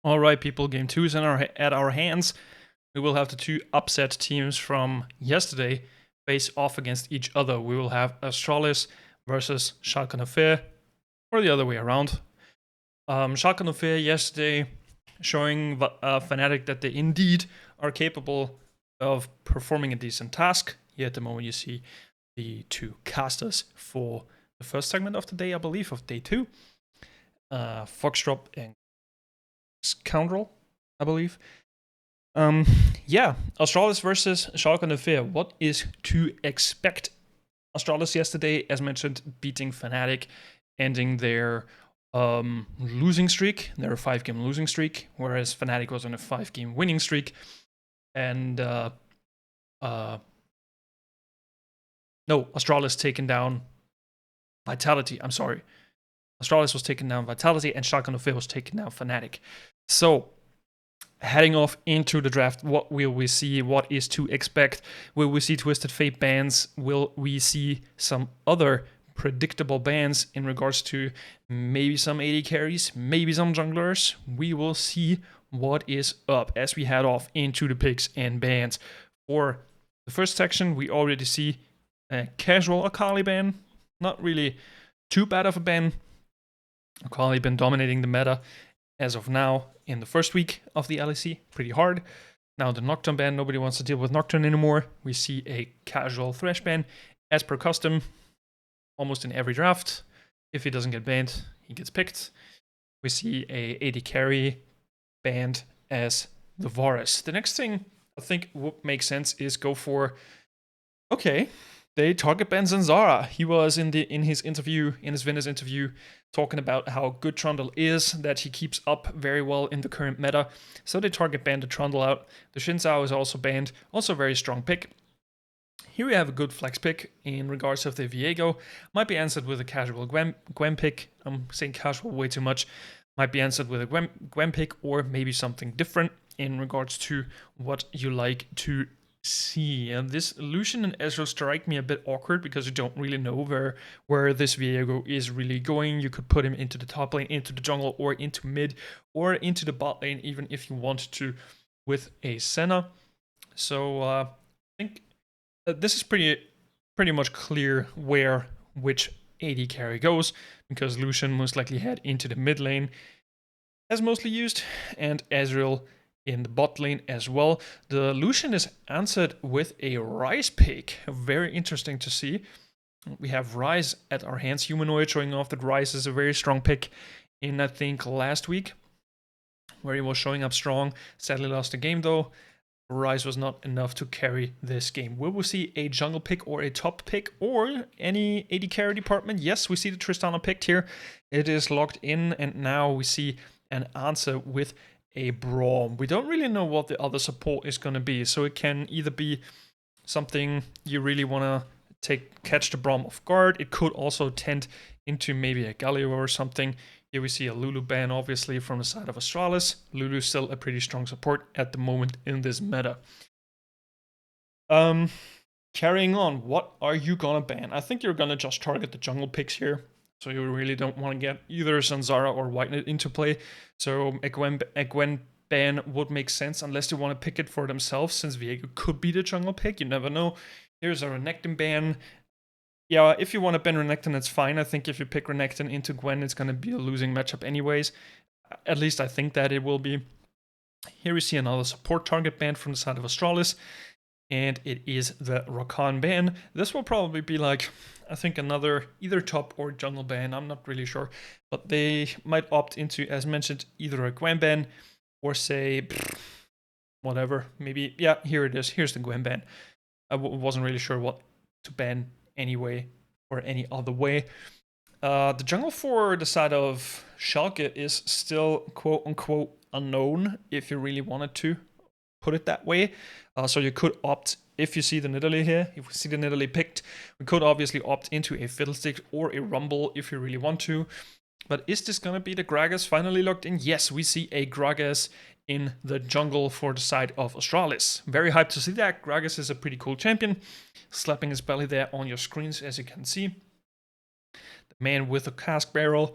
All right, people, game 2 is at our hands. We will have the two upset teams from yesterday face off against each other. We will have Astralis versus Schalke 04, or the other way around. Schalke 04 yesterday showing Fnatic that they indeed are capable of performing a decent task. Here at the moment you see the two casters for the first segment of the day, I believe, of day 2. Foxdrop and Scoundrel, I believe. Astralis versus Schalke 04. What is to expect? Astralis yesterday, as mentioned, beating Fnatic, ending their losing streak, their 5-game losing streak, whereas Fnatic was on a 5-game winning streak. And Astralis taken down Vitality. I'm sorry. Astralis was taken down Vitality, and Schalke 04 was taken down Fnatic. So, heading off into the draft, what will we see? What is to expect? Will we see Twisted Fate bans? Will we see some other predictable bans in regards to maybe some AD carries, maybe some junglers? We will see what is up as we head off into the picks and bans. For the first section, we already see a casual Akali ban. Not really too bad of a ban. Akali been dominating the meta as of now in the first week of the LEC, pretty hard. Now the Nocturne ban, nobody wants to deal with Nocturne anymore. We see a casual Thresh ban, as per custom, almost in every draft. If he doesn't get banned, he gets picked. We see a AD carry banned as the Varus. The next thing I think would make sense is go for, okay, they target ban Zanzara. He was in his Venus interview, talking about how good Trundle is, that he keeps up very well in the current meta. So they target ban the Trundle out. The Xin Zhao is also banned, also a very strong pick. Here we have a good flex pick in regards of the Viego. Might be answered with a casual Gwen pick. I'm saying casual way too much. Might be answered with a Gwen pick, or maybe something different in regards to what you like to see. And this Lucian and Ezreal strike me a bit awkward because you don't really know where this Viego is really going. You could put him into the top lane, into the jungle, or into mid, or into the bot lane, even if you want to, with a Senna. So I think this is pretty much clear where which AD carry goes, because Lucian most likely head into the mid lane as mostly used, and Ezreal in the bot lane as well. The Lucian is answered with a Ryze pick. Very interesting to see. We have Ryze at our hands. Humanoid showing off that Ryze is a very strong pick in, I think, last week, where he was showing up strong. Sadly lost the game though. Ryze was not enough to carry this game. Will we see a jungle pick or a top pick or any AD carry department? Yes, we see the Tristana picked here. It is locked in, and now we see an answer with a Braum. We don't really know what the other support is going to be, so it can either be something you really want to catch the Braum off guard. It could also tend into maybe a Galio or something. Here we see a Lulu ban, obviously, from the side of Astralis. Lulu's still a pretty strong support at the moment in this meta. Carrying on, what are you gonna ban? I think you're gonna just target the jungle picks here. So you really don't want to get either Zanzara or Whitenet into play. So a Gwen ban would make sense unless they want to pick it for themselves, since Viego could be the jungle pick. You never know. Here's a Renekton ban. Yeah, if you want to ban Renekton, it's fine. I think if you pick Renekton into Gwen, it's going to be a losing matchup anyways. At least I think that it will be. Here we see another support target ban from the side of Astralis, and it is the Rakan ban. This will probably be like, I think, another either top or jungle ban. I'm not really sure, but they might opt into, as mentioned, either a Gwen ban or say, whatever. Maybe, yeah, here it is. Here's the Gwen ban. I wasn't really sure what to ban anyway or any other way. The jungle for the side of Schalke is still quote unquote unknown, if you really wanted to put it that way. So you could opt, if you see the Nidalee here, if we see the Nidalee picked, we could obviously opt into a Fiddlestick or a Rumble if you really want to. But is this going to be the Gragas finally locked in? Yes, we see a Gragas in the jungle for the side of Astralis. Very hyped to see that. Gragas is a pretty cool champion. Slapping his belly there on your screens, as you can see. The man with the cask barrel.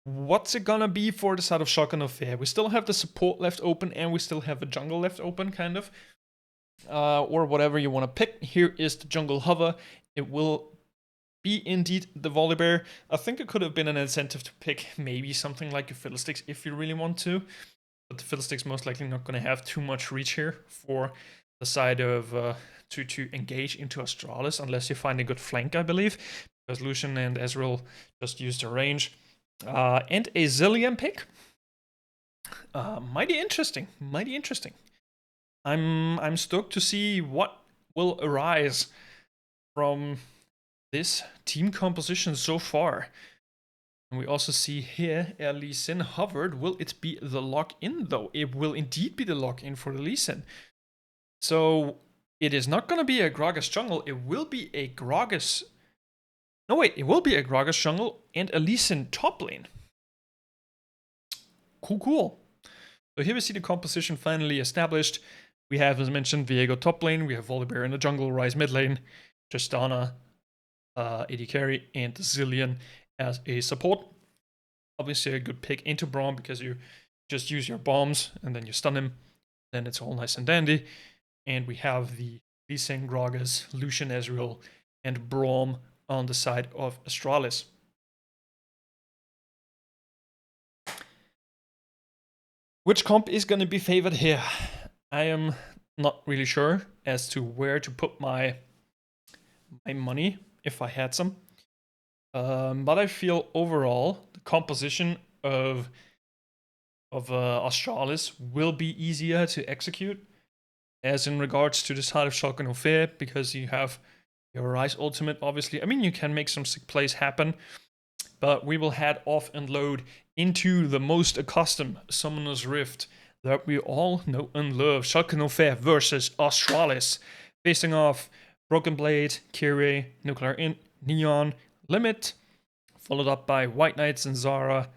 What's it gonna be for the side of Shock and Fair? We still have the support left open, and we still have the jungle left open, kind of. Or whatever you want to pick. Here is the jungle hover. It will be indeed the Volibear. I think it could have been an incentive to pick maybe something like a Fiddlesticks if you really want to. But the Fiddlesticks most likely not going to have too much reach here for the side of to engage into Astralis unless you find a good flank, I believe. Because Lucian and Ezreal just used their range. And a Zilean pick. Mighty interesting. Mighty interesting. I'm stoked to see what will arise from this team composition so far. And we also see here Lee Sin hovered. Will it be the lock-in though? It will indeed be the lock-in for the Lee Sin. So it is not going to be a Gragas jungle. It will be a Gragas... No wait, it will be a Gragas jungle and a Lee Sin top lane. Cool. So here we see the composition finally established. We have, as mentioned, Viego top lane. We have Volibear in the jungle, Ryze mid lane, Tristana, AD carry, and Zilean as a support. Obviously a good pick into Braum because you just use your bombs and then you stun him. Then it's all nice and dandy. And we have the Lee Sin, Gragas, Lucian, Ezreal, and Braum on the side of Astralis. Which comp is going to be favored here? I am not really sure as to where to put my money if I had some. But I feel overall the composition of Astralis will be easier to execute as in regards to the side of Shulk and Fair, because you have your Ryze ultimate, obviously. I mean, you can make some sick plays happen, but we will head off and load into the most accustomed Summoner's Rift that we all know and love. Shulk and Fair versus Astralis. Facing off Broken Blade, Kyrie, Nuclear Neon, Limit, followed up by White Knights and Zara,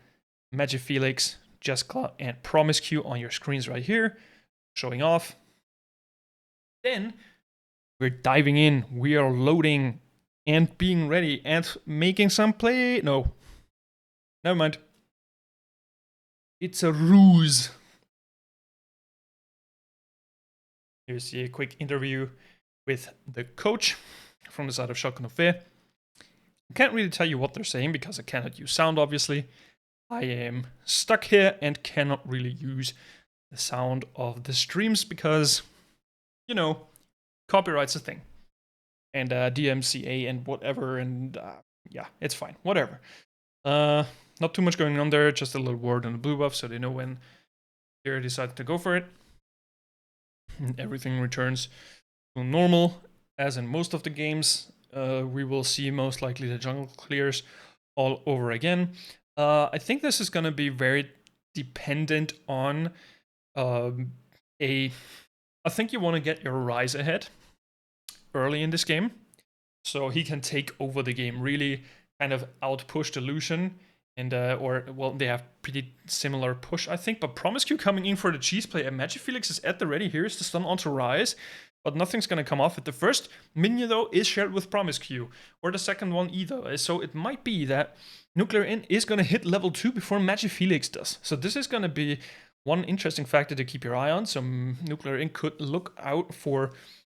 Magifelix, Jeskla, and Promiscue on your screens right here, showing off. Then we're diving in, we are loading and being ready and making some play. No, never mind. It's a ruse. Here's a quick interview with the coach from the side of Shulk and Fair. I can't really tell you what they're saying because I cannot use sound, obviously. I am stuck here and cannot really use the sound of the streams because, you know, copyright's a thing. And DMCA and whatever, and yeah, it's fine, whatever. Not too much going on there, just a little word on the blue buff so they know when they decide to go for it. And everything returns to normal, as in most of the games. We will see most likely the jungle clears all over again. I think this is going to be very dependent on I think you want to get your Ryze ahead early in this game, so he can take over the game, really kind of outpush the Lucian, and well, they have pretty similar push, I think. But Promiscue coming in for the cheese play, and Magifelix is at the ready. Here's the stun onto Ryze, but nothing's gonna come off it. The first minion though is shared with Promiscue, or the second one either. So it might be that Nuclear In is gonna hit level 2 before Magifelix does. So this is gonna be one interesting factor to keep your eye on. So Nuclear In could look out for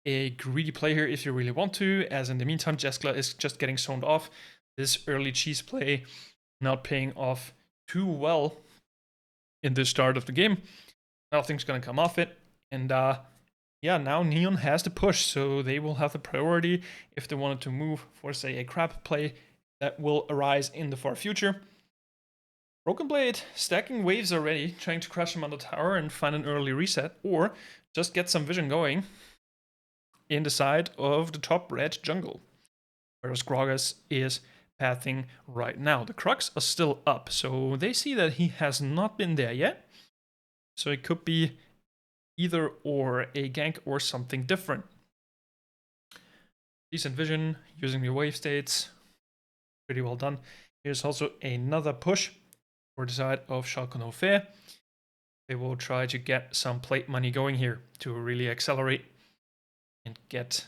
a greedy play here if you really want to, as in the meantime Jeskla is just getting zoned off. This early cheese play not paying off too well in the start of the game. Nothing's gonna come off it, and yeah, now Neon has the push, so they will have the priority if they wanted to move for, say, a crap play that will arise in the far future. Broken Blade stacking waves already, trying to crush him on the tower and find an early reset, or just get some vision going in the side of the top red jungle, whereas Gragas is pathing right now. The Crux are still up, so they see that he has not been there yet, so it could be either or a gank or something different. Decent vision using the wave states, pretty well done. Here's also another push for the side of Shulk and Fair. They will try to get some plate money going here to really accelerate and get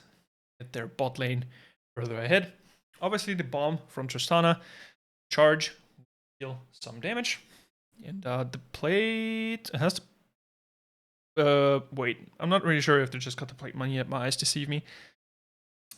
their bot lane further ahead. Obviously the bomb from Tristana charge deal some damage. And the plate has to... wait, I'm not really sure if they just got the plate money yet. My eyes deceive me.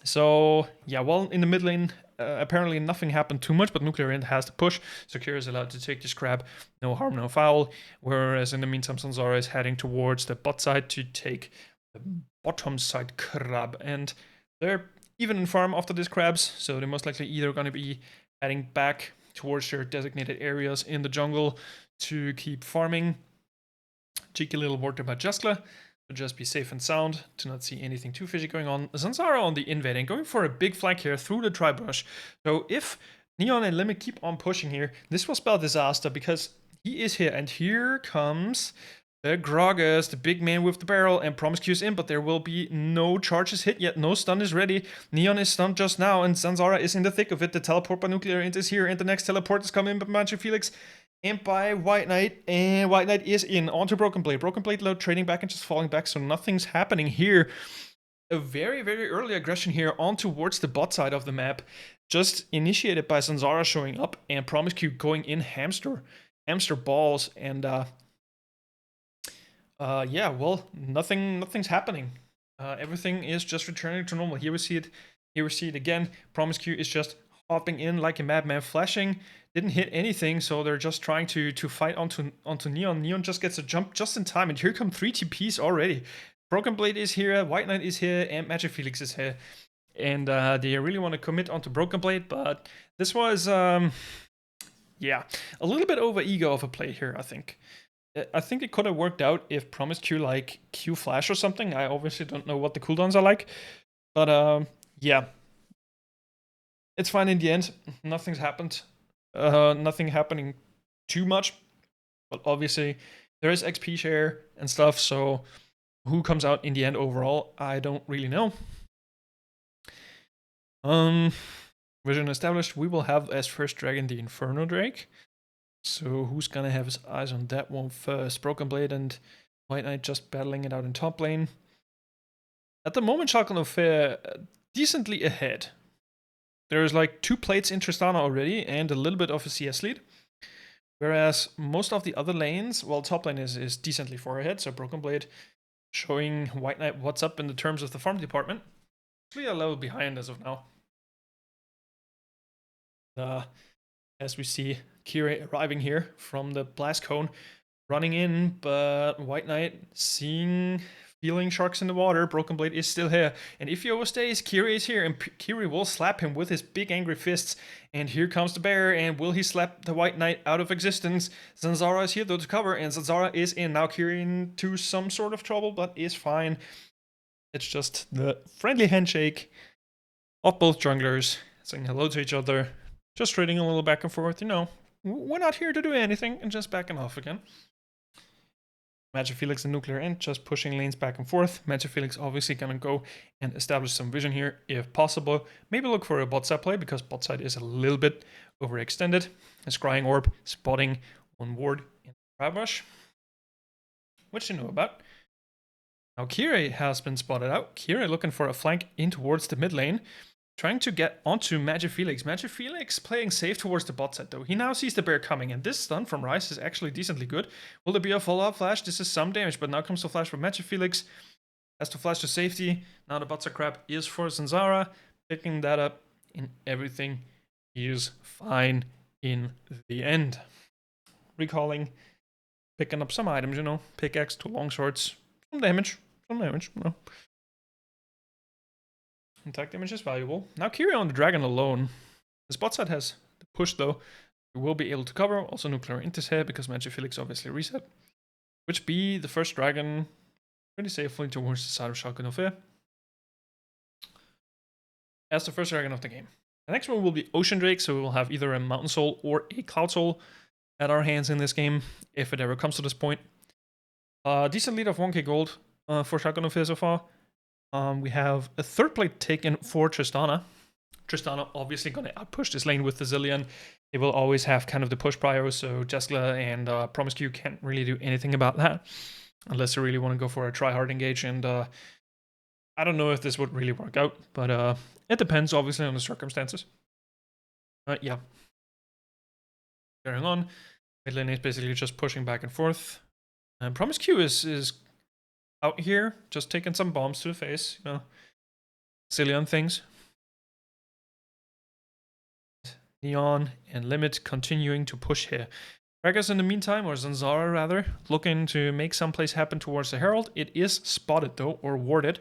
So, yeah, well, in the mid lane, apparently nothing happened too much, but Nuclear Int has to push, so Kira is allowed to take this grab, no harm, no foul, whereas in the meantime, Sanzara is heading towards the bot side to take the bottom side crab, and they're even in farm after these crabs, so they're most likely either going to be heading back towards their designated areas in the jungle to keep farming. Cheeky little word about Jaskla. To just be safe and sound, to not see anything too fishy going on. Zanzara on the invade and going for a big flank here through the tri-brush. So if Neon and Limit keep on pushing here, this will spell disaster because he is here. And here comes the Gragas, the big man with the barrel, and Promiscue is in, but there will be no charges hit yet. No stun is ready. Neon is stunned just now, and Zanzara is in the thick of it. The teleport by Nuclear Int is here, and the next teleport is coming by Magic Felix. And by White Knight, and White Knight is in onto Broken Blade. Broken Blade low, trading back and just falling back, so nothing's happening here. A very, very early aggression here on towards the bot side of the map, just initiated by Zanzara showing up and Promiscue going in hamster balls, and yeah, well, nothing's happening. Everything is just returning to normal. Here we see it again. Promiscue is just hopping in like a madman, flashing. Didn't hit anything, so they're just trying to fight onto Neon. Neon just gets a jump just in time, and here come 3 TPs already. Broken Blade is here, White Knight is here, and Magic Felix is here. And they really want to commit onto Broken Blade, but this was, yeah, a little bit over ego of a play here, I think. I think it could have worked out if Promiscue like Q Flash or something. I obviously don't know what the cooldowns are like, but yeah. It's fine in the end. Nothing's happened. Nothing happening too much, but obviously there is XP share and stuff, so who comes out in the end overall, I don't really know. Vision established. We will have as first dragon the Inferno Drake, so who's gonna have his eyes on that one first? Broken Blade and White Knight just battling it out in top lane. At the moment, Shotgun of Fair decently ahead. There's like 2 plates in Tristana already and a little bit of a CS lead. Whereas most of the other lanes, well, top lane is decently far ahead, so Broken Blade showing White Knight what's up in the terms of the farm department. Actually a level behind as of now. As we see Kira arriving here from the blast cone, running in, but White Knight feeling sharks in the water. Broken Blade is still here, and if he overstays, Kira is here, and Kira will slap him with his big angry fists. And here comes the bear, and will he slap the White Knight out of existence? Zanzara is here though to cover, and Zanzara is in. Now Kira into some sort of trouble, but is fine. It's just the friendly handshake of both junglers saying hello to each other, just trading a little back and forth. You know, we're not here to do anything, and just backing off again. Magic Felix and Nuclear Int just pushing lanes back and forth. Magic Felix obviously gonna go and establish some vision here if possible. Maybe look for a bot side play because bot side is a little bit overextended. A Scrying Orb spotting one ward in the Rabush, which you know about. Now Kira has been spotted out. Kira looking for a flank in towards the mid lane, trying to get onto Magic Felix. Magic Felix playing safe towards the bot side though. He now sees the bear coming, and this stun from Ryze is actually decently good. Will there be a follow-up flash? This is some damage, but now comes the flash from Magic Felix. Has to flash to safety. Now the bot side crab is for Zanzara, picking that up, and everything is fine in the end. Recalling, picking up some items, you know, pickaxe to long swords, some damage, you know. Attack damage is valuable. Now Kira on the dragon alone. The bot side has the push though. We will be able to cover. Also Nuclear Int is here because Magic Felix obviously reset. Which be the first dragon pretty safely towards the side of Shotgun of Fair. As the first dragon of the game. The next one will be Ocean Drake, so we will have either a Mountain Soul or a Cloud Soul at our hands in this game, if it ever comes to this point. Decent lead of 1k gold for Shotgun of Fair so far. We have a third plate taken for Tristana. Tristana obviously going to outpush this lane with the Zillion. They will always have kind of the push prio, so Jaskla and Promiscue can't really do anything about that. Unless they really want to go for a try-hard engage, and I don't know if this would really work out, but it depends obviously on the circumstances. Yeah. carrying on. Mid lane is basically just pushing back and forth. And Promise Q is out here, just taking some bombs to the face, you know. Zillion things. Neon and Limit continuing to push here. Gragas in the meantime, or Zanzara rather, looking to make some plays happen towards the Herald. It is spotted though, or warded.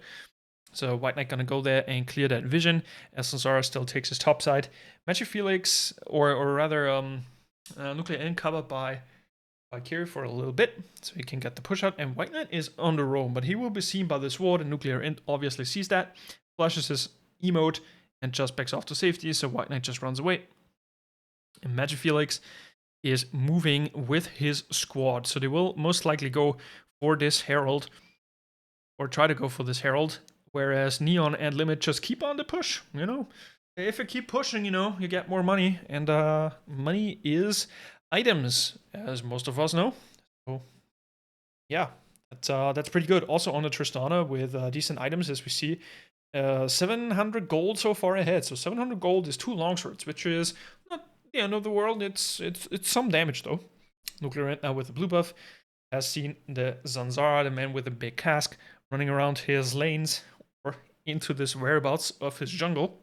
So White Knight gonna go there and clear that vision, as Zanzara still takes his top side. Magic Felix, or rather Nuclear Inn covered by Kiri for a little bit, so he can get the push out, and White Knight is on the roam, but he will be seen by this ward, and Nuclear Int obviously sees that, flushes his emote, and just backs off to safety, so White Knight just runs away. And Magic Felix is moving with his squad, so they will most likely go for this Herald, or try to go for this Herald, whereas Neon and Limit just keep on the push, you know? If you keep pushing, you know, you get more money, and money is items, as most of us know. So, yeah, that's pretty good. Also on the Tristana with decent items, as we see, 700 gold so far ahead. So 700 gold is 2 longswords, which is not the end of the world. It's some damage though. Nuclear Int now with the blue buff has seen the Zanzara, the man with the big cask, running around his lanes or into this whereabouts of his jungle,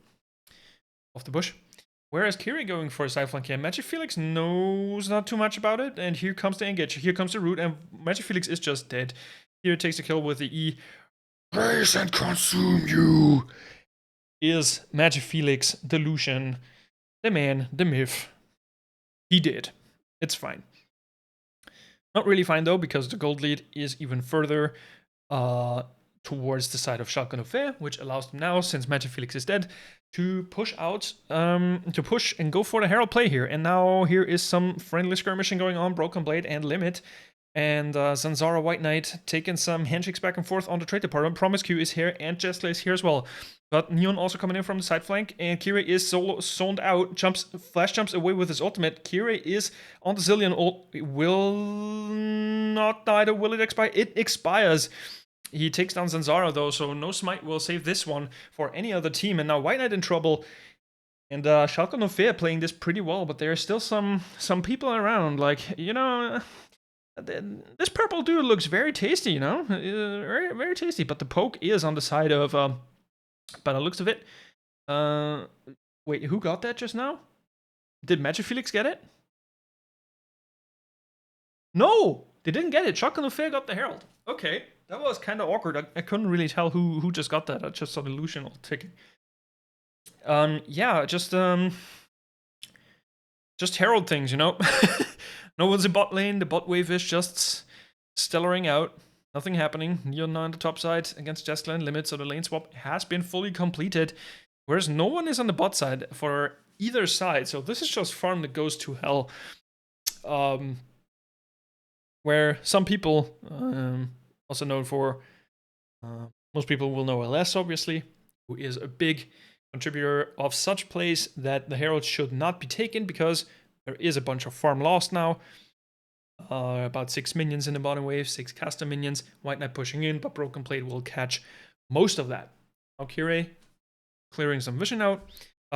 of the bush. Whereas Kiri going for a side flank here, Magic Felix knows not too much about it, and here comes the engage, here comes the root, and Magic Felix is just dead. Here takes a kill with the E. Raise and consume you! Is Magic Felix the Lucian, the man, the myth? He did. It's fine. Not really fine though, because the gold lead is even further towards the side of Shotgun Affair, which allows them now, since Magic Felix is dead, to push out, to push and go for the Herald play here. And now here is some friendly skirmishing going on, Broken Blade and Limit. And Zanzara White Knight taking some handshakes back and forth on the trade department. Promise Q is here, and Jesla is here as well. But Neon also coming in from the side flank, and Kiri is solo zoned out, flash jumps away with his ultimate. Kiri is on the Zillion ult. It will not die, though. Will it expire? It expires. He takes down Zanzara though, so no smite will save this one for any other team. And now White Knight in trouble. And Schalke no Fair playing this pretty well, but there are still some people around. Like, you know, this purple dude looks very tasty, you know? Very, very tasty. But the poke is on the side of, by the looks of it. Wait, who got that just now? Did Magic Felix get it? No! They didn't get it. Schalke no Fair got the Herald. Okay. That was kind of awkward. I couldn't really tell who just got that. I just saw the Lucian ticking. Yeah, just Herald things, you know. No one's in bot lane. The bot wave is just stellaring out. Nothing happening. Neon now on the top side against Jesla and Limit, so the lane swap has been fully completed. Whereas no one is on the bot side for either side. So this is just farm that goes to hell. Where some people, also known for, most people will know LS obviously, who is a big contributor of such plays that the Herald should not be taken because there is a bunch of farm lost now. About 6 minions in the bottom wave, 6 caster minions, White Knight pushing in, but Broken Blade will catch most of that. Now Kiri clearing some vision out.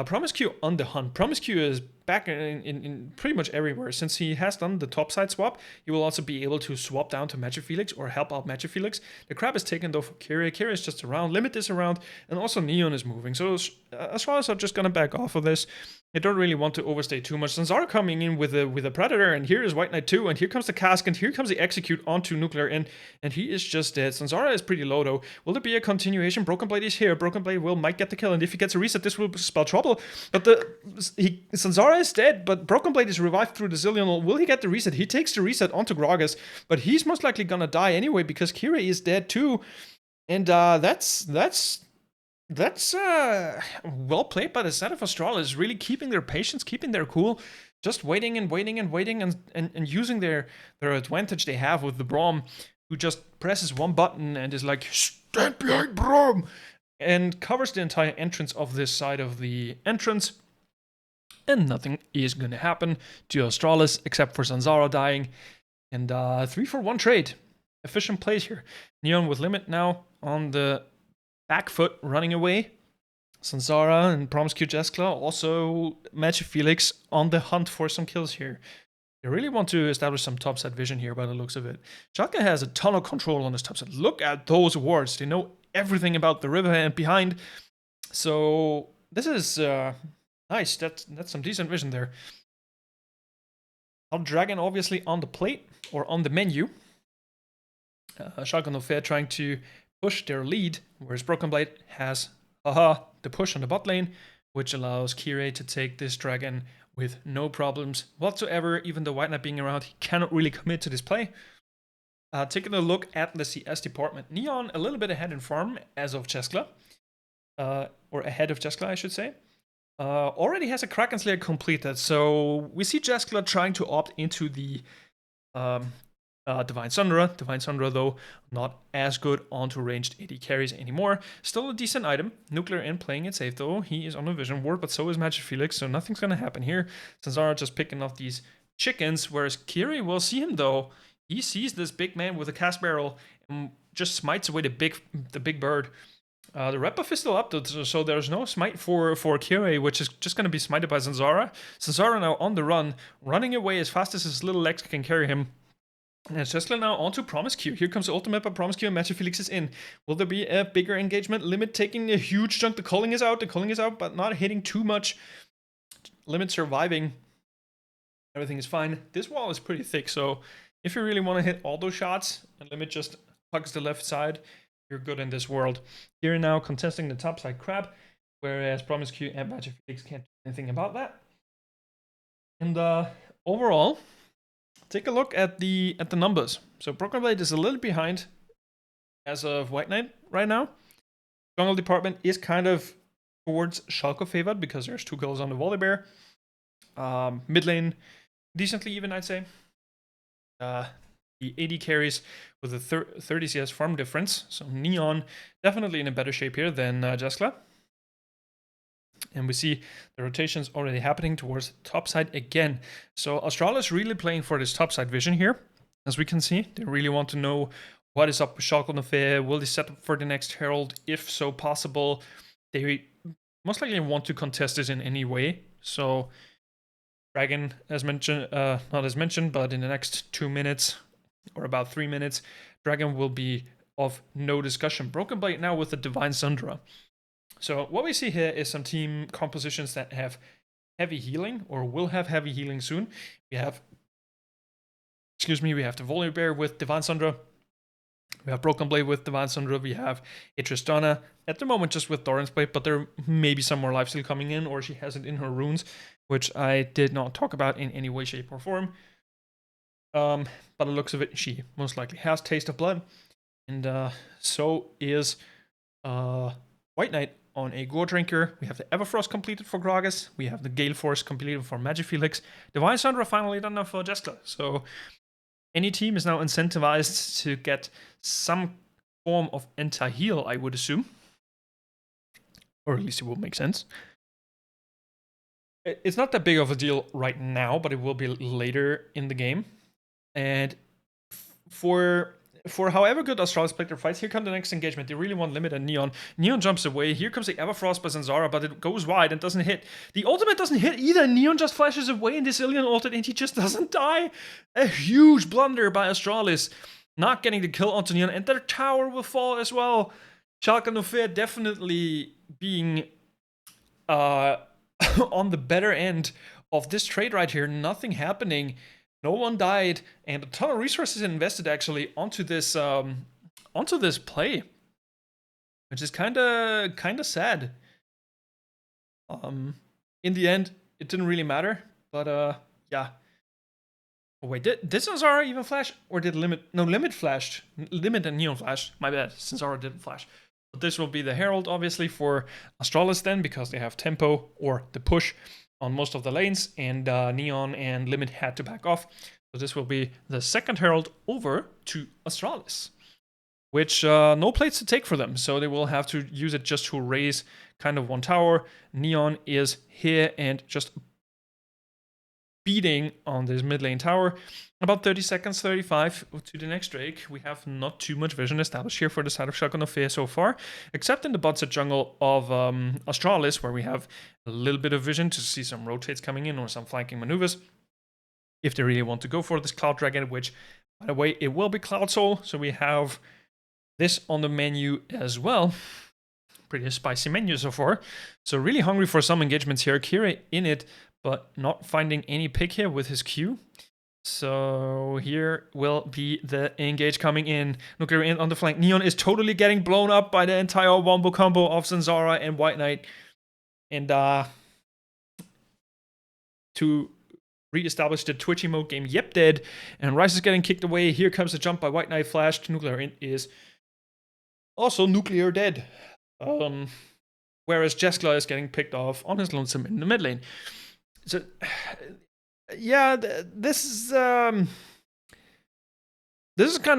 Promise Q on the hunt. Promise Q is back in pretty much everywhere. Since he has done the top side swap, he will also be able to swap down to Magic Felix or help out Magic Felix. The crab is taken though for Kiri. Kiri is just around, Limit is around, and also Neon is moving. So Astralis are just gonna back off of this. They don't really want to overstay too much. Zanzara coming in with a Predator, and here is White Knight 2, and here comes the cask, and here comes the execute onto Nuclear Inn, and he is just dead. Zanzara is pretty low though. Will there be a continuation? Broken Blade is here. Broken Blade might get the kill, and if he gets a reset, this will spell trouble. But Zanzara is dead, but Broken Blade is revived through the Zillion. Will he get the reset? He takes the reset onto Gragas, but he's most likely gonna die anyway because Kiri is dead too. And that's well played by the set of Astralis, really keeping their patience, keeping their cool, just waiting and waiting and waiting and using their advantage they have with the Braum, who just presses one button and is like, stand behind Braum, and covers the entire entrance of this side of the entrance. And nothing is going to happen to Astralis except for Zanzara dying. And 3-for-1 trade. Efficient plays here. Neon with Limit now on the back foot running away. Zanzara and Promise Q Jesla, also Magic Felix on the hunt for some kills here. They really want to establish some topside vision here by the looks of it. Schalke has a ton of control on this topside. Look at those wards. They know everything about the river and behind. So this is nice. That's some decent vision there. Dragon obviously on the plate or on the menu. Schalke 04 trying to push their lead, whereas Broken Blade has the push on the bot lane, which allows Kire to take this dragon with no problems whatsoever. Even though White Knight being around, he cannot really commit to this play. Taking a look at the CS department, Neon a little bit ahead in farm as of Cheskla, or ahead of Cheskla, I should say. Already has a Kraken Slayer completed, so we see Cheskla trying to opt into the Divine Sundra. Divine Sundra, though, not as good onto ranged AD carries anymore. Still a decent item. Nuclear in playing it safe, though. He is on a Vision Ward, but so is Magic Felix, so nothing's going to happen here. Sanzara just picking off these chickens, whereas Kiri will see him, though. He sees this big man with a cast barrel and just smites away the big bird. The red buff is still up, though, so there's no smite for Kiri, which is just going to be smited by Sanzara. Sanzara now on the run, running away as fast as his little legs can carry him. And it's just now onto Promiscue. Here comes the ultimate by Promiscue and Magic Felix is in. Will there be a bigger engagement? Limit taking a huge chunk. The culling is out, but not hitting too much. Limit surviving. Everything is fine. This wall is pretty thick, so if you really want to hit all those shots and Limit just hugs the left side, you're good in this world. Here now contesting the topside crab, whereas Promiscue and Magic Felix can't do anything about that. And overall, take a look at the numbers. So Broken Blade is a little behind as of White Knight right now. Jungle department is kind of towards Schalke favored because there's 2 kills on the Volibear. Mid lane, decently even, I'd say. The AD carries with a 30 CS farm difference. So Neon definitely in a better shape here than Jeskla. And we see the rotations already happening towards the top side again. So Astralis really playing for this top side vision here. As we can see, they really want to know what is up with Schalke 04. Will they set up for the next Herald if so possible? They most likely want to contest this in any way. So Dragon, as mentioned, not as mentioned, but in the next 2 minutes or about 3 minutes, Dragon will be of no discussion. Broken Blade now with the Divine Sundra. So what we see here is some team compositions that have heavy healing or will have heavy healing soon. We have, the Volibear with Divine Sundra. We have Broken Blade with Divine Sundra. We have a Tristana at the moment just with Doran's Blade, but there may be some more lifesteal coming in, or she has it in her runes, which I did not talk about in any way, shape, or form. By the looks of it, she most likely has Taste of Blood. And so is White Knight on a Gore Drinker. We have the Everfrost completed for Gragas. We have the Gale Force completed for Magic Felix. Divine Sundra finally done enough for Jeskla. So any team is now incentivized to get some form of anti-heal, I would assume. Or at least it will make sense. It's not that big of a deal right now, but it will be later in the game. And for however good Astralis played their fights, here comes the next engagement. They really want Limit and Neon. Neon jumps away. Here comes the Everfrost by Zanzara, but it goes wide and doesn't hit. The ultimate doesn't hit either. Neon just flashes away in this Illion ultimate and he just doesn't die. A huge blunder by Astralis. Not getting the kill onto Neon, and their tower will fall as well. Schalke 04 definitely being on the better end of this trade right here. Nothing happening. No one died, and a ton of resources invested actually onto this play, which is kind of sad. In the end, it didn't really matter, but yeah. Oh wait, did Zanzara even flash, or did Limit? No, Limit flashed. Limit and Neon flashed. My bad. Zanzara didn't flash. But this will be the Herald, obviously, for Astralis then, because they have tempo or the push on most of the lanes, and Neon and Limit had to back off. So this will be the second Herald over to Astralis, which no plates to take for them. So they will have to use it just to raise kind of one tower. Neon is here and just beating on this mid lane tower. About 30 seconds, 35 to the next Drake. We have not too much vision established here for the side of Schalke 04 so far, except in the bot side jungle of Astralis, where we have a little bit of vision to see some rotates coming in or some flanking maneuvers. if they really want to go for this Cloud Dragon, which, by the way, it will be Cloud Soul. So we have this on the menu as well. Pretty spicy menu so far. So really hungry for some engagements here. Kira in it, but not finding any pick here with his Q. So here will be the engage coming in. Nuclear in on the flank. Neon is totally getting blown up by the entire wombo combo of Zanzara and White Knight. And to re-establish the Twitchy mode game, yep, dead. And Rice is getting kicked away. Here comes the jump by White Knight. Flash to Nuclear in is also Nuclear dead. Whereas Jeskla is getting picked off on his lonesome in the mid lane. So, yeah, this is kind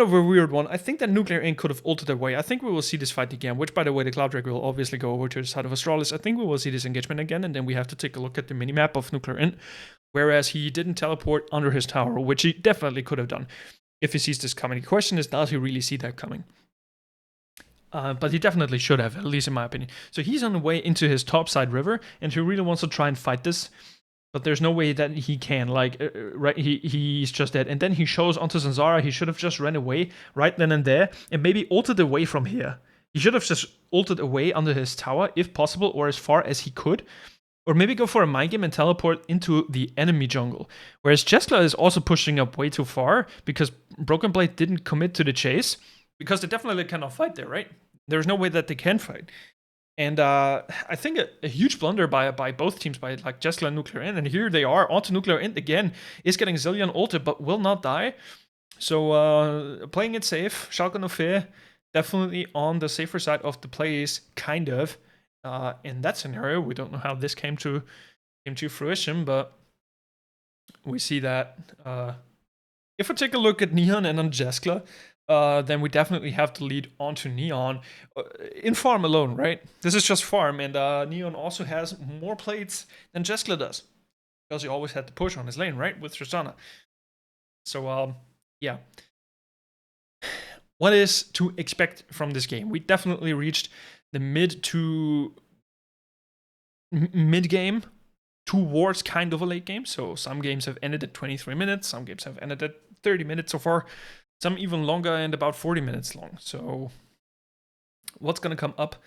of a weird one. I think that Nuclear Inc. could have ulted their way. I think we will see this fight again, which, by the way, the Cloud Drake will obviously go over to the side of Astralis. I think we will see this engagement again, and then we have to take a look at the minimap of Nuclear Inc. Whereas he didn't teleport under his tower, which he definitely could have done if he sees this coming. The question is, does he really see that coming? But he definitely should have, at least in my opinion. So he's on the way into his topside river, and he really wants to try and fight this. But there's no way that he can, like, right, he's just dead. And then he shows onto Zanzara. He should have just ran away right then and there, and maybe ulted away from here. He should have just ulted away under his tower, if possible, or as far as he could. Or maybe go for a mind game and teleport into the enemy jungle. Whereas Jeskla is also pushing up way too far, because Broken Blade didn't commit to the chase. Because they definitely cannot fight there, right? There's no way that they can fight. And I think a huge blunder by both teams, by like Jeskla and Nuclear Int. And here they are, onto Nuclear Int again. Is getting Zillion ulted, but will not die. So playing it safe. Schalke no Fear definitely on the safer side of the plays, kind of. In that scenario, we don't know how this came to fruition, but we see that if we take a look at Neon and on Jeskla, then we definitely have to lead onto Neon in farm alone, right? This is just farm, and Neon also has more plates than Jeskla does, because he always had to push on his lane, right, with Tristana. So, yeah. What is to expect from this game? We definitely reached the mid game towards kind of a late game. So some games have ended at 23 minutes, some games have ended at 30 minutes so far, some even longer and about 40 minutes long. So what's going to come up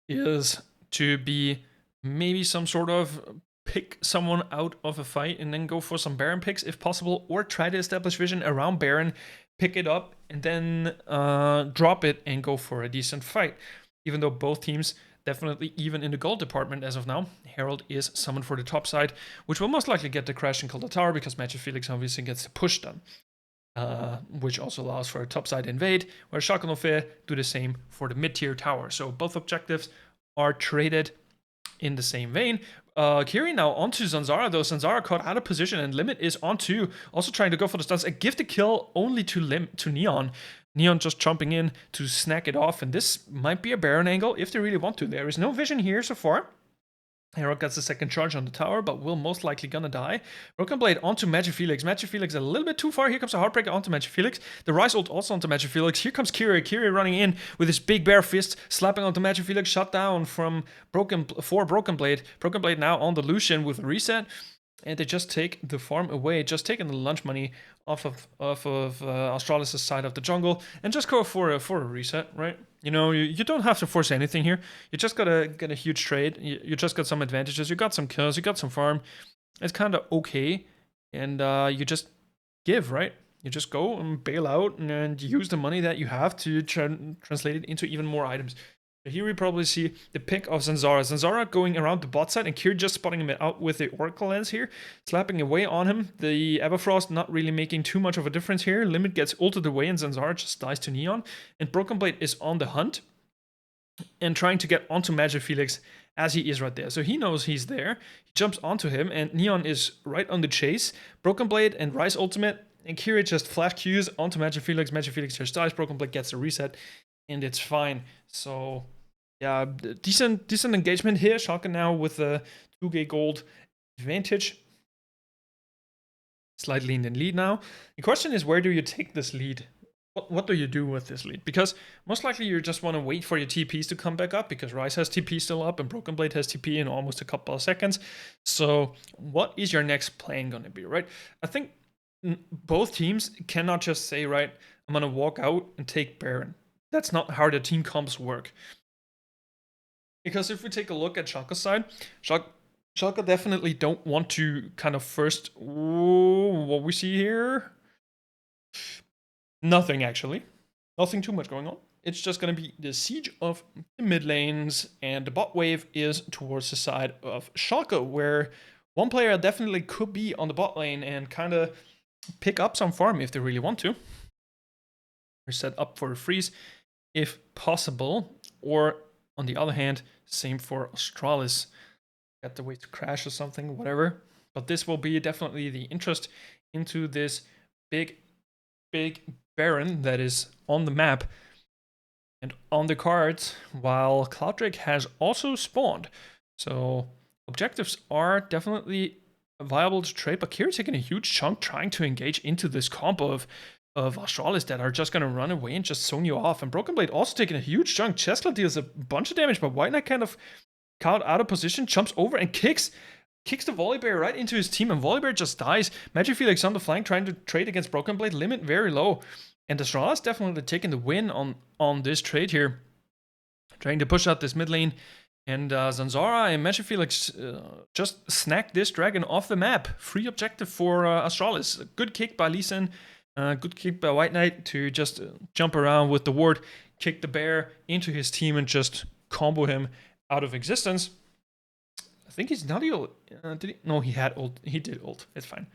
is to be maybe some sort of pick someone out of a fight and then go for some Baron picks if possible, or try to establish vision around Baron, pick it up, and then drop it and go for a decent fight. Even though both teams definitely even in the gold department as of now, Herald is summoned for the top side, which will most likely get the crash and kill the tower, because Magic Felix obviously gets the push done. Which also allows for a topside invade, where Schalke no Fear do the same for the mid-tier tower. So both objectives are traded in the same vein. Kiri now onto Zanzara, though. Zanzara caught out of position, and Limit is onto, also trying to go for the stuns. A gifted kill only to Neon. Neon just jumping in to snack it off, and this might be a Baron angle if they really want to. There is no vision here so far. Herald gets the second charge on the tower, but will most likely gonna die. Broken Blade onto Magic Felix. Magic Felix a little bit too far. Here comes a Heartbreaker onto Magic Felix. The Rise ult also onto Magic Felix. Here comes Kiri. Kiri running in with his big bare fist, slapping onto Magic Felix. Shut down from Broken Blade. Broken Blade now on the Lucian with a reset. And they just take the farm away, just taking the lunch money off of Astralis' side of the jungle, and just go for a reset, right? You know, you don't have to force anything here. You just gotta get a huge trade. You just got some advantages. You got some kills. You got some farm. It's kind of okay, and you just give, right? You just go and bail out and use the money that you have to translate it into even more items. Here we probably see the pick of Zanzara. Zanzara going around the bot side, and Kir just spotting him out with the Oracle Lens here, slapping away on him. The Everfrost not really making too much of a difference here. Limit gets ulted away, and Zanzara just dies to Neon. And Broken Blade is on the hunt and trying to get onto Magic Felix as he is right there. So he knows he's there. He jumps onto him, and Neon is right on the chase. Broken Blade and Rise Ultimate, and Kira just flash Qs onto Magic Felix. Magic Felix just dies. Broken Blade gets a reset, and it's fine. So yeah, decent engagement here. Schalke now with a 2K gold advantage. Slightly in the lead now. The question is, where do you take this lead? What do you do with this lead? Because most likely you just want to wait for your TPs to come back up, because Rise has TP still up and Broken Blade has TP in almost a couple of seconds. So what is your next plan going to be, right? I think both teams cannot just say, right, I'm gonna walk out and take Baron. That's not how the team comps work. Because if we take a look at Schalke's side, Schalke definitely don't want to kind of first. Ooh, what we see here? Nothing actually. Nothing too much going on. It's just going to be the siege of the mid lanes, and the bot wave is towards the side of Schalke, where one player definitely could be on the bot lane and kind of pick up some farm if they really want to. They're set up for a freeze if possible, or on the other hand, same for Astralis. Got the way to crash or something, whatever. But this will be definitely the interest into this big Baron that is on the map and on the cards, while Clouddrake has also spawned. So objectives are definitely viable to trade, but Kiri's taking a huge chunk trying to engage into this combo of Astralis that are just going to run away and just zone you off. And Broken Blade also taking a huge chunk. Chesla deals a bunch of damage, but White Knight kind of caught out of position, jumps over and kicks the Volibear right into his team, and Volibear just dies. Magic Felix on the flank trying to trade against Broken Blade, limit very low. And Astralis definitely taking the win on this trade here. Trying to push out this mid lane. And Zanzara and Magic Felix just snagged this dragon off the map. Free objective for Astralis. Good kick by Lee Sin. Good kick by White Knight to just jump around with the ward, kick the bear into his team and just combo him out of existence. I think he's not ult. Did he? No, he had ult. He did ult. It's fine.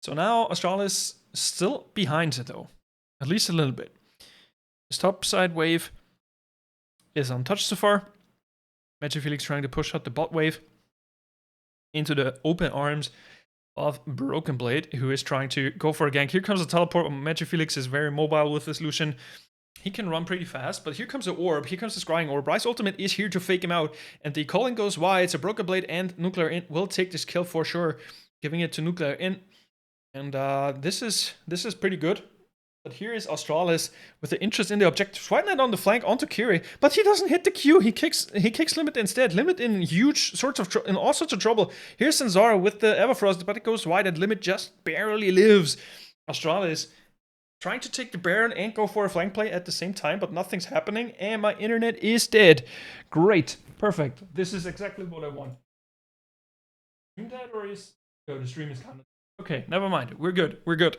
So now Astralis still behind though. At least a little bit. His top side wave is untouched so far. Magic Felix trying to push out the bot wave into the open arms of Broken Blade, who is trying to go for a gank. Here comes a teleport. Magic Felix is very mobile with this Lucian. He can run pretty fast, but here comes the orb. Here comes the scrying orb. Bryce ultimate is here to fake him out, and the calling goes wide. So Broken Blade and Nuclear Int will take this kill for sure, giving it to Nuclear Int. And this is pretty good. But here is Astralis with the interest in the objective. White Knight on the flank onto Kiri, but he doesn't hit the Q. He kicks Limit instead. Limit in huge sorts of in all sorts of trouble. Here's Sanzara with the Everfrost, but it goes wide and Limit just barely lives. Astralis trying to take the Baron and go for a flank play at the same time, but nothing's happening, and my internet is dead. Great, perfect. This is exactly what I want. Stream dead or is the stream is kind of okay? Never mind. We're good. We're good.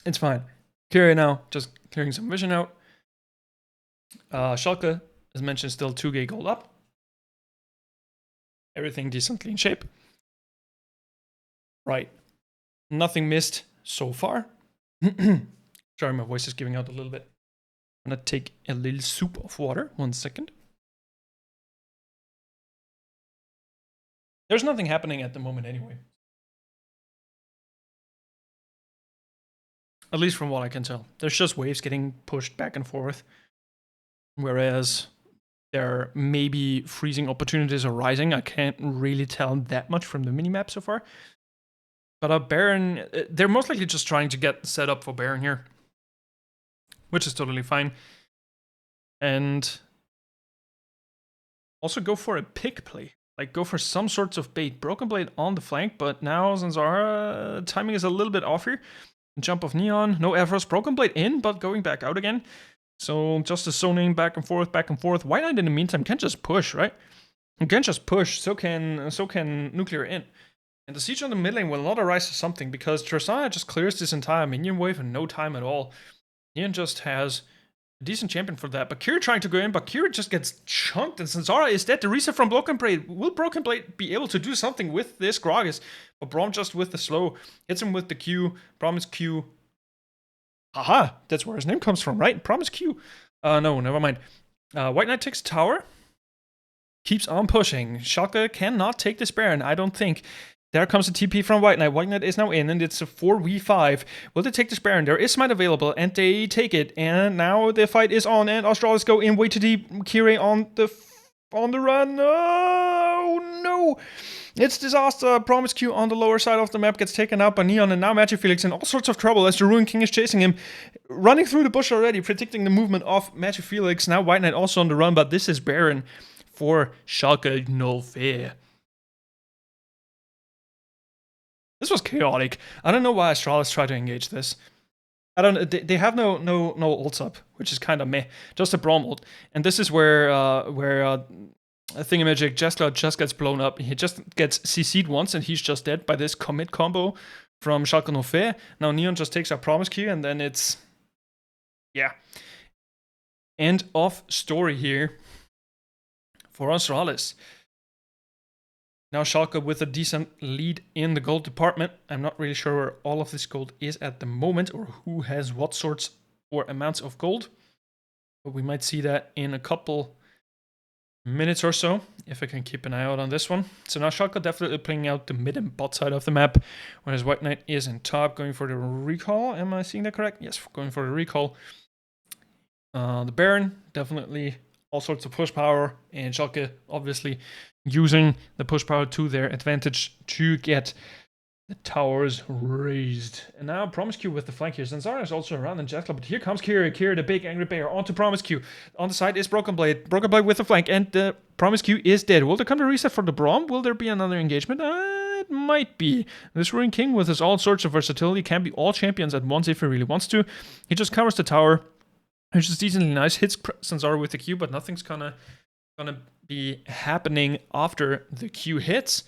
It's fine. Kiri now, just clearing some vision out. Schalke, as mentioned, still 2k gold up. Everything decently in shape. Right. Nothing missed so far. Sorry, my voice is giving out a little bit. I'm gonna take a little sip of water. 1 second. There's nothing happening at the moment anyway. At least from what I can tell. There's just waves getting pushed back and forth. Whereas there may be freezing opportunities arising. I can't really tell that much from the minimap so far. But Baron, they're most likely just trying to get set up for Baron here. Which is totally fine. And also go for a pick play. Like go for some sorts of bait. Broken Blade on the flank, but now Zanzara timing is a little bit off here. Jump of Neon, no Everfrost, Broken Blade in, but going back out again. So just a zoning back and forth, back and forth. White Knight in the meantime can just push, right? You can just push, so can Nuclear in. And the siege on the mid lane will not arise to something, because Tristana just clears this entire minion wave in no time at all. Neon just has a decent champion for that, but Kiri trying to go in, but Kiri just gets chunked, and Zanzara is dead. The reset from Broken Blade. Will Broken Blade be able to do something with this Gragas? But Braum just with the slow, hits him with the Q. Braum is Q. Haha, that's where his name comes from, right? Braum is Q. No, never mind. White Knight takes tower. Keeps on pushing. Schalke cannot take this Baron, I don't think. There comes a TP from White Knight. White Knight is now in, and it's a 4v5. Will they take this Baron? There is smite available, and they take it. And now the fight is on, and Astralis go in way too deep. Kiri on the run. Oh no! It's disaster. Promise Q on the lower side of the map gets taken out by Neon, and now Magic Felix in all sorts of trouble as the Ruin King is chasing him. Running through the bush already, predicting the movement of Magic Felix. Now White Knight also on the run, but this is Baron for Schalke 04. This was chaotic. I don't know why Astralis tried to engage this. I don't. They have no ults up, which is kind of meh. Just a Braum ult, and this is where Thingamagic Jeskla just gets blown up. He just gets CC'd once, and he's just dead by this commit combo from Schalke 04. Now Neon just takes our Promise Q, and then it's end of story here for Astralis. Now Schalke with a decent lead in the gold department. I'm not really sure where all of this gold is at the moment or who has what sorts or amounts of gold. But we might see that in a couple minutes or so, if I can keep an eye out on this one. So now Schalke definitely playing out the mid and bot side of the map, whereas White Knight is in top, going for the recall. Am I seeing that correct? Yes, going for the recall. The Baron, definitely all sorts of push power, and Schalke obviously using the push power to their advantage to get the towers raised. And now Promise Q with the flank here. Zanzara is also around and Jeskla, but here comes Kira. Kira, the big angry bear, onto Promise Q. On the side is Broken Blade. Broken Blade with the flank, and the Promise Q is dead. Will there come the reset for the Braum? Will there be another engagement? It might be. This Ruin King with his all sorts of versatility can be all champions at once if he really wants to. He just covers the tower, which is decently nice. Hits Zanzara with the Q, but nothing's gonna be happening after the Q hits.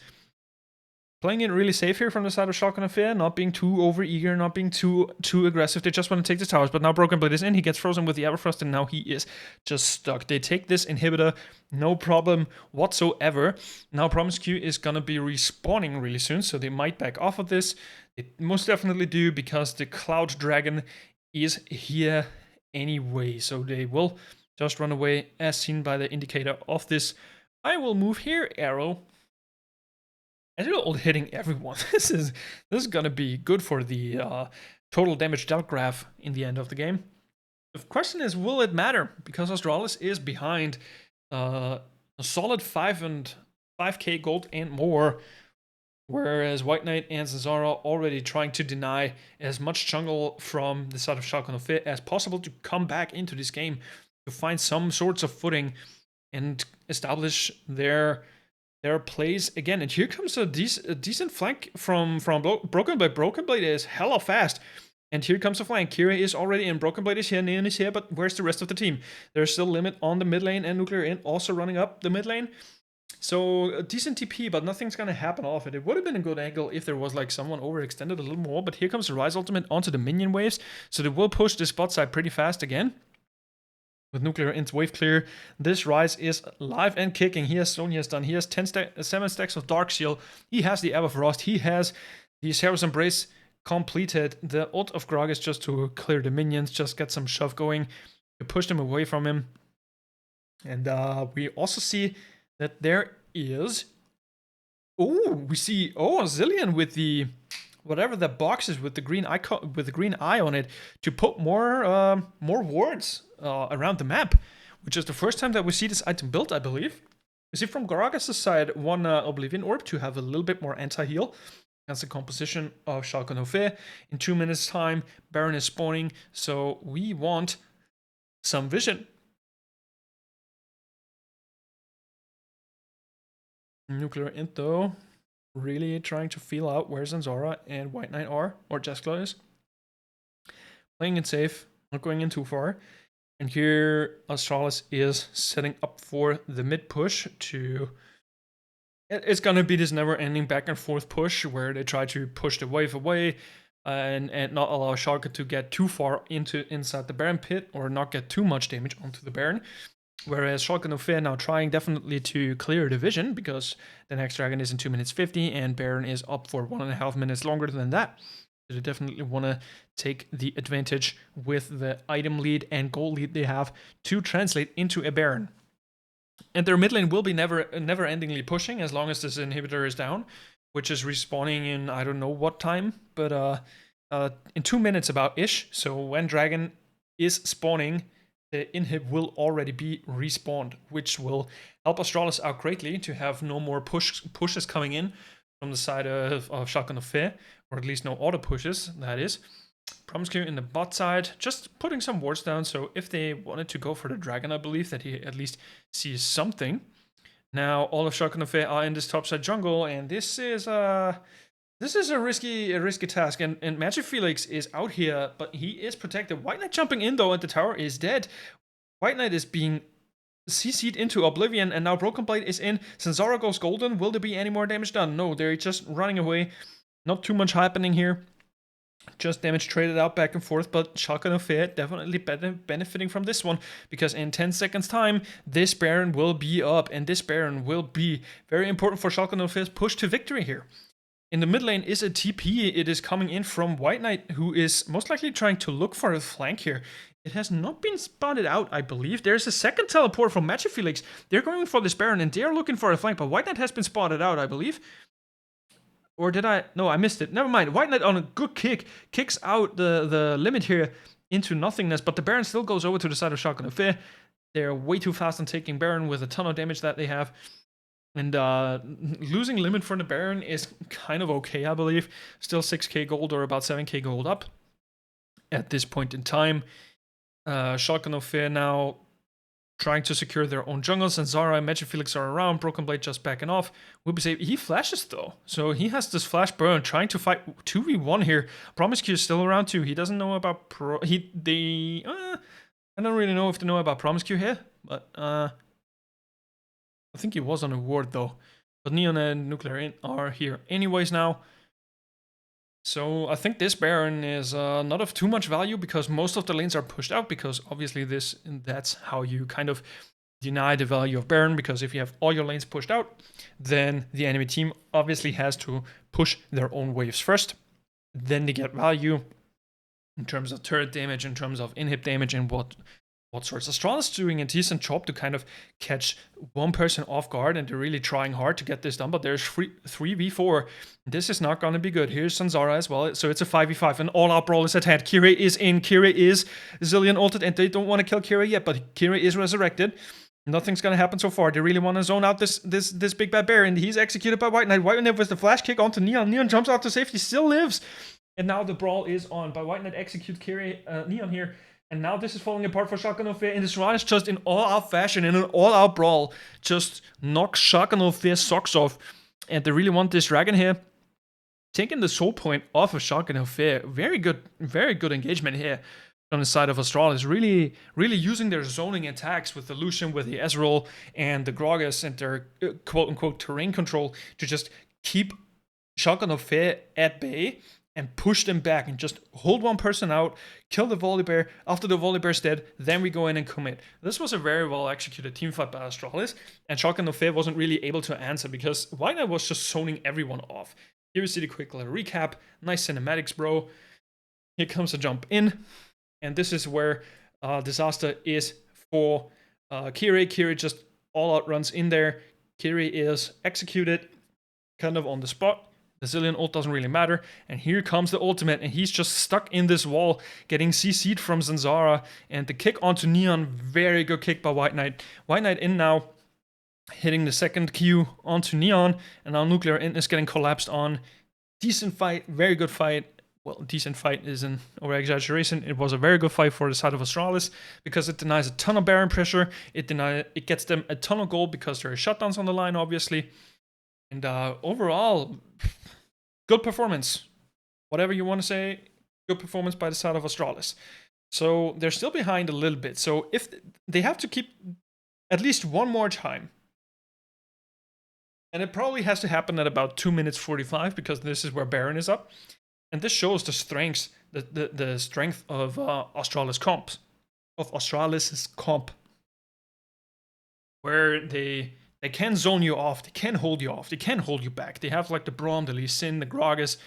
Playing it really safe here from the side of Schalke 04, not being too over-eager, not being too aggressive. They just want to take the towers, but now Broken Blade is in. He gets frozen with the Everfrost, and now he is just stuck. They take this inhibitor, no problem whatsoever. Now Promise Q is going to be respawning really soon, so they might back off of this. They most definitely do, because the Cloud Dragon is here anyway, so they will just run away, as seen by the indicator of this. I will move here, arrow. And you're all hitting everyone. This is gonna be good for the total damage dealt graph in the end of the game. The question is, will it matter? Because Astralis is behind a solid 5k gold and more, whereas White Knight and Zanzara already trying to deny as much jungle from the side of Schalke 04 as possible to come back into this game to find some sorts of footing and establish their plays again. And here comes a decent flank from Broken Blade. Broken Blade is hella fast. And here comes a flank. Kira is already in. Broken Blade is here. Neon is here. But where's the rest of the team? There's still limit on the mid lane, and Nuclear in also running up the mid lane. So a decent TP, but nothing's gonna happen off it. It would have been a good angle if there was like someone overextended a little more. But here comes the Rise ultimate onto the minion waves. So they will push this bot side pretty fast again. With Nuclear into wave clear, this Rise is live and kicking. He has Sonya's done. He has 7 stacks of Dark Shield. He has the Everfrost. He has the Sarah's Embrace completed. The ult of Grog is just to clear the minions, just get some shove going, to push them away from him. And we also see that there is... Oh, we see... Oh, Zillion with the... whatever the box is with the green icon, with the green eye on it, to put more wards around the map, which is the first time that we see this item built, I believe. We see from Garagas' side one Oblivion Orb to have a little bit more anti-heal. That's the composition of Schalke 04. In 2 minutes time, Baron is spawning, so we want some vision. Nuclear Int though, really trying to feel out where Zanzara and White Knight are, or Jeskla is. Playing it safe, not going in too far. And here Astralis is setting up for the mid push to... It's gonna be this never-ending back and forth push where they try to push the wave away and not allow Schalke to get too far inside the Baron pit or not get too much damage onto the Baron. Whereas Schalke 04 now trying definitely to clear the vision, because the next dragon is in 2 minutes 50 and Baron is up for 1.5 minutes longer than that. So they definitely want to take the advantage with the item lead and gold lead they have to translate into a Baron. And their mid lane will be never-endingly pushing as long as this inhibitor is down, which is respawning in I don't know what time, but in 2 minutes about-ish. So when dragon is spawning, the inhib will already be respawned, which will help Astralis out greatly to have no more pushes coming in from the side of Schalke 04, or at least no auto pushes, that is. Promise Q in the bot side, just putting some wards down, so if they wanted to go for the dragon, I believe that he at least sees something. Now, all of Schalke 04 are in this topside jungle, and this is This is a risky task, and Magic Felix is out here, but he is protected. White Knight jumping in though, and the tower is dead. White Knight is being CC'd into Oblivion, and now Broken Blade is in. Zanzara goes golden. Will there be any more damage done? No, they're just running away. Not too much happening here. Just damage traded out back and forth, but Shotgun Affair definitely benefiting from this one, because in 10 seconds time, this Baron will be up, and this Baron will be very important for Shotgun Affair's push to victory here. In the mid lane is a TP. It is coming in from White Knight, who is most likely trying to look for a flank here. It has not been spotted out, I believe. There's a second teleport from Magic Felix. They're going for this Baron, and they're looking for a flank, but White Knight has been spotted out, I believe. Or did I? No, I missed it. Never mind. White Knight on a good kick kicks out the limit here into nothingness, but the Baron still goes over to the side of Shotgun Affair. They're way too fast on taking Baron with a ton of damage that they have. And losing limit for the Baron is kind of okay, I believe. Still 6k gold or about 7k gold up at this point in time. Shotgun Affair now trying to secure their own jungles, and Zara and Magic Felix are around. Broken Blade just backing off. Will be safe. He flashes though, so he has this flash burn, trying to fight 2v1 here. Promiscue is still around too. He doesn't know about I don't really know if they know about Promiscue here, but I think he was on a ward though. But Neon and Nuclear are here anyways now. So I think this Baron is not of too much value, because most of the lanes are pushed out, because obviously that's how you kind of deny the value of Baron, because if you have all your lanes pushed out, then the enemy team obviously has to push their own waves first. Then they get value in terms of turret damage, in terms of inhib damage, and what sorts. Astralis doing a decent job to kind of catch one person off guard, and they're really trying hard to get this done, but there's 3v4. This is not going to be good. Here's Zanzara as well, so it's a 5v5. An all-out brawl is at hand. Kira is in. Kira is Zillion ulted, and they don't want to kill Kira yet, but Kira is resurrected. Nothing's going to happen so far. They really want to zone out this big bad bear, and he's executed by White Knight. White Knight with the flash kick onto Neon. Neon jumps out to safety, still lives. And now the brawl is on. By White Knight executes Neon here. And now this is falling apart for Shotgun Affair, and this Astralis just in all-out fashion, in an all-out brawl, just knocks Shotgun Affair's socks off. And they really want this dragon here. Taking the soul point off of Shotgun Affair. Very good engagement here on the side of Astralis. Really using their zoning attacks with the Lucian, with the Ezreal, and the Gragas, and their quote-unquote terrain control to just keep Shotgun Affair at bay and push them back and just hold one person out, kill the Volibear. After the Volibear's dead, then we go in and commit. This was a very well executed teamfight by Astralis, and Shotgun Affair wasn't really able to answer because White Knight was just zoning everyone off. Here we see the quick little recap. Nice cinematics, bro. Here comes a jump in, and this is where disaster is for Kiri. Kiri just all out runs in there. Kiri is executed kind of on the spot. The Zillion ult doesn't really matter. And here comes the ultimate, and he's just stuck in this wall, getting CC'd from Zanzara. And the kick onto Neon, very good kick by White Knight. White Knight in now, hitting the second Q onto Neon, and now Nuclear in is getting collapsed on. Decent fight, very good fight. Well, decent fight is an over-exaggeration. It was a very good fight for the side of Astralis, because it denies a ton of Baron pressure. It gets them a ton of gold because there are shutdowns on the line, obviously. And overall, good performance. Whatever you want to say, good performance by the side of Astralis. So they're still behind a little bit. So if they have to keep at least one more time, and it probably has to happen at about 2 minutes 45, because this is where Baron is up. And this shows the strength, the strength of Astralis' comp, where they can zone you off, they can hold you off, they can hold you back. They have like the Braum, the Lee Sin, the Gragas,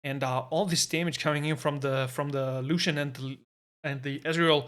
and all this damage coming in from the Lucian and the Ezreal,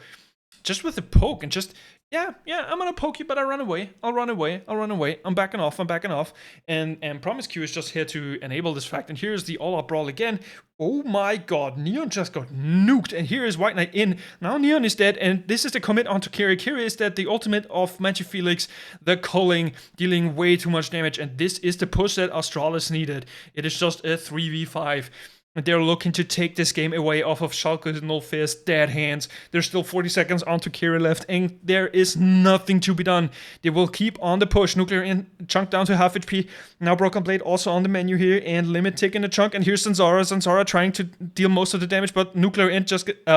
just with the poke, and just yeah, I'm gonna poke you, but I'll run away, I'm backing off, and Promiscue is just here to enable this fact. And here's the all-out brawl again. Oh my god, Neon just got nuked, and here is White Knight in. Now Neon is dead, and this is the commit onto Kiri. Kiri is dead, the ultimate of Magic Felix, the culling, dealing way too much damage, and this is the push that Astralis needed. It is just a 3v5. They're looking to take this game away off of Schalke 04's dead hands. There's still 40 seconds onto Kira left, and there is nothing to be done. They will keep on the push. Nuclear in chunk down to half HP. Now Broken Blade also on the menu here, and Limit taking a chunk. And here's Zanzara. Zanzara trying to deal most of the damage, but Nuclear End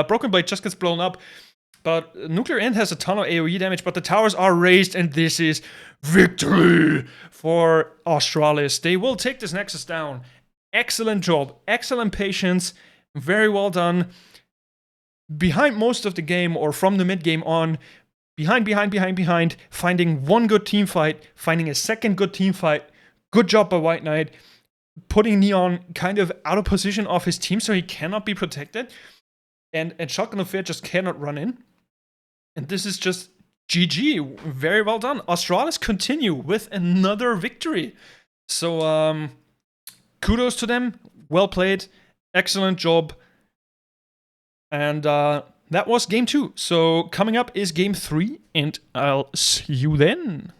Broken Blade just gets blown up. But Nuclear End has a ton of AoE damage, but the towers are raised, and this is victory for Australis. They will take this Nexus down. Excellent job, excellent patience, very well done. Behind most of the game, or from the mid game on, behind, finding one good team fight, finding a second good team fight. Good job by White Knight, putting Neon kind of out of position of his team so he cannot be protected. And Schalke 04 just cannot run in. And this is just GG, very well done. Australis continue with another victory. So, kudos to them. Well played. Excellent job. And that was game 2. So coming up is game 3, and I'll see you then.